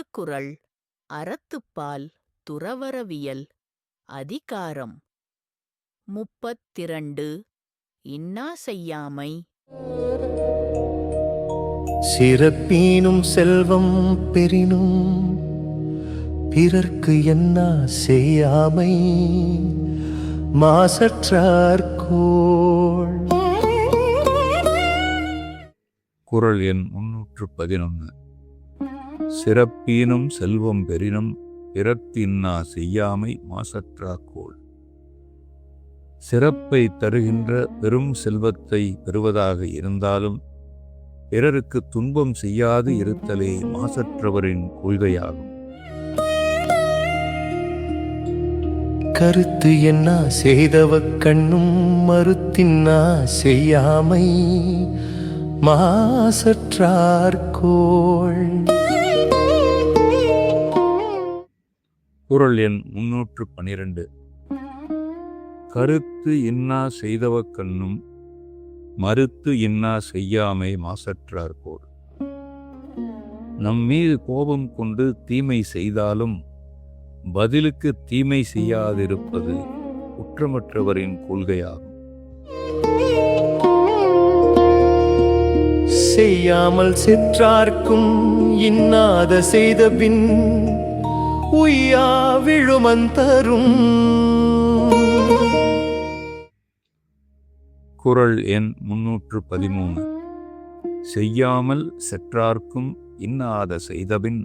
திருக்குறள் அறத்துப்பால் துறவறவியல் அதிகாரம் 32 இன்னா செய்யாமை. சிறப்பீனும் செல்வம் பெறினும் பிறர்க்கு என்னா செய்யாமை மாசற்றார்கோள். குறள் எண் 311. சிறப்பீனும் செல்வம் பெறினும் பிறர்க்கு இன்னா செய்யாமை மாசற்றார்கோள். சிறப்பை தருகின்ற பெரும் செல்வத்தை பெறுவதாக இருந்தாலும் பிறருக்கு துன்பம் செய்யாது இருத்தலே மாசற்றவரின் கொள்கையாகும். கருத்து என்னா செய்தவ கண்ணும் மறுத்தின்னா செய்யாமை மாசற்றார்கோள். குறள் எண் 312. கருத்து இன்னா செய்தவ கண்ணும் மறுத்து இன்னா செய்யாமை மாசற்றார்கோள். நம் மீது கோபம் கொண்டு தீமை செய்தாலும் பதிலுக்கு தீமை செய்யாதிருப்பது குற்றமற்றவரின் கொள்கையாகும். செய்யாமல் செற்றார்க்கும் இன்னாத செய்த பின் உய்யா விழுமந்தரும். குறள் எண் 313. செய்யாமல் செற்றார்க்கும் இன்னாத செய்தபின்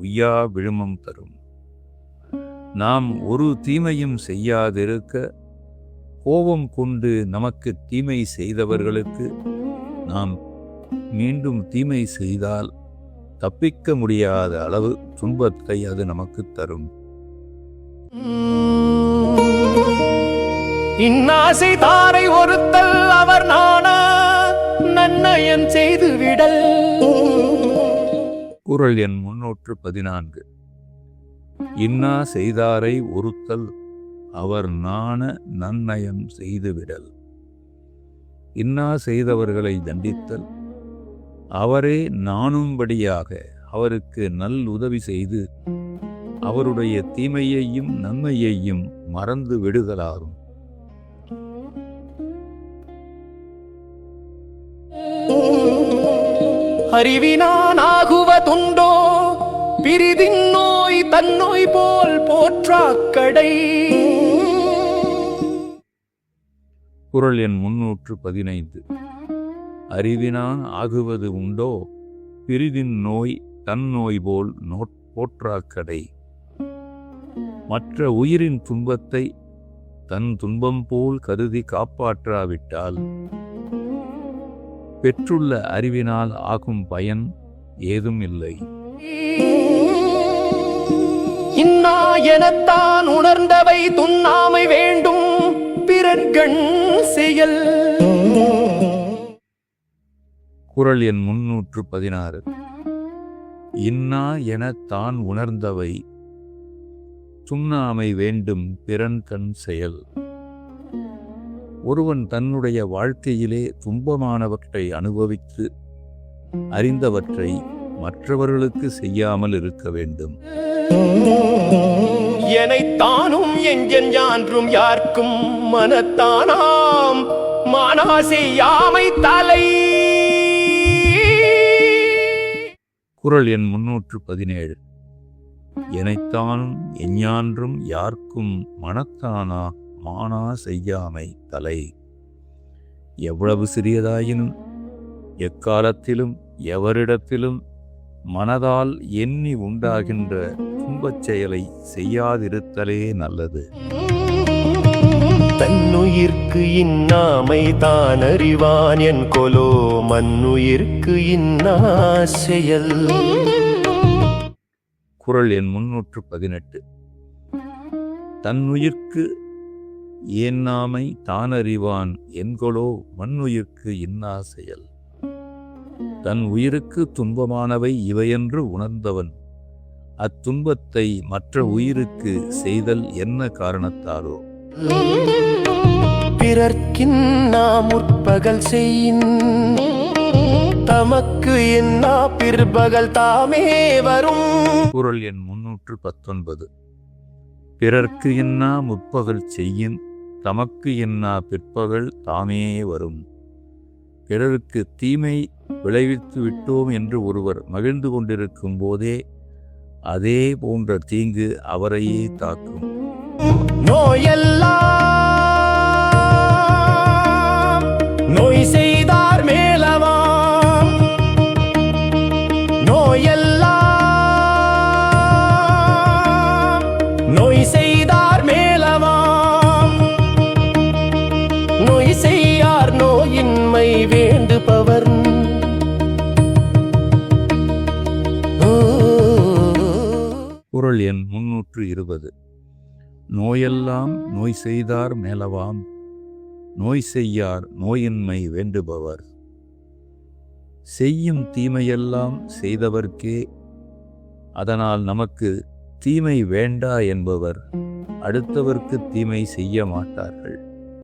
உய்யா விழுமம் தரும். நாம் ஒரு தீமையும் செய்யாதிருக்க கோபம் கொண்டு நமக்கு தீமை செய்தவர்களுக்கு நாம் மீண்டும் தீமை செய்தால் தப்பிக்க முடியாத அளவு துன்பத்தை அது நமக்கு தரும். இன்னாசை தாரை ஒருத்தல் அவர் நாண நன்னயம் செய்து விடல். குறள் எண் 314. இன்னா செய்தாரை ஒருத்தல் அவர் நாண நன்னயம் செய்துவிடல். இன்னா செய்தவர்களை தண்டித்தல், அவரே நாணும்படியாக அவருக்கு நல் உதவி செய்து அவருடைய தீமையையும் நன்மையையும் மறந்து விடுதலாகும். அறிவினான் ஆகுவதுண்டோ பிரிதின் நோய் தன்னோய் போல் போற்றாக்கடை. குறள் எண் 315. அறிவினான் ஆகுவது உண்டோ பிரிதின் நோய் தன் நோய் போல் போற்றாக்கடை. மற்ற உயிரின் துன்பத்தை தன் துன்பம் போல் கருதி காப்பாற்றாவிட்டால் பெற்றுள்ள அறிவினால் ஆகும் பயன் ஏதும் இல்லை. இன்னா எனத்தான் உணர்ந்தவை துண்ணாமை வேண்டும் பிறர்கண் செயல். குறள் எண் 316. இன்னா எனத்தான் உணர்ந்தவை துண்ணாமை வேண்டும் பிறன் கண் செயல். ஒருவன் தன்னுடைய வாழ்க்கையிலே துன்பமானவற்றை அனுபவித்து அறிந்தவற்றை மற்றவர்களுக்கு செய்யாமல் இருக்க வேண்டும். எனைத்தானும் எஞ்சன் யான்றும் யார்க்கும் மனத்தானாம் மானா செய்யாமை தலை. குறள் எண் 317. எனைத்தானும் எஞ்ஞான்றும் யார்க்கும் மனத்தானா மானா செய்யாமை தலை. எவ்வளவு சிறியதாயினும் எக்காலத்திலும் எவரிடத்திலும் மனதால் எண்ணி உண்டாகின்ற துன்பச் செயலை செய்யாதிருத்தலே நல்லது. தன்னுயிர்க்கு இன்னாமை தான் அறிவான் என் கொலோ மன்னுயிர்க்கு இன்னா செயல். குறள் எண் 318. தன்னுயிர்க்கு ஏன்னாமை தானறிவான் என்கொலோ மண்ணுயிர்க்கு இன்னா செயல். தன் உயிருக்கு துன்பமானவை இவையென்று உணர்ந்தவன் அத்துன்பத்தை மற்ற உயிருக்கு செய்தல் என்ன காரணத்தாலோ. பிறர்க்கின்னா முற்பகல் செய்யின் தமக்கு இன்னா பிற்பகல் தாமே வரும். குறள் எண் 319. பிறர்க்கு இன்னா முற்பகல் செய்யின் தமக்கு இன்னா பிற்பகல் தாமே வரும். பிறருக்கு தீமை விளைவித்து விட்டோம் என்று ஒருவர் மகிழ்ந்து கொண்டிருக்கும் போதே அதே போன்ற தீங்கு அவரையே தாக்கும். நோயெல்லாம் நோய் செய்தார் மேலவாம். நோயெல்லாம் நோய் செய்தார் மேலவாம். நோய் செய்யார் நோயின்மை வேண்டுபவர். குறள் எண் 320. நோயெல்லாம் நோய் செய்தார் மேலவாம். நோய் செய்யார் நோயின்மை வேண்டுபவர். செய்யும் தீமையெல்லாம் செய்தவர்க்கே அதனால் நமக்கு தீமை வேண்டா என்பவர் அடுத்தவர்க்கு தீமை செய்ய மாட்டார்கள்.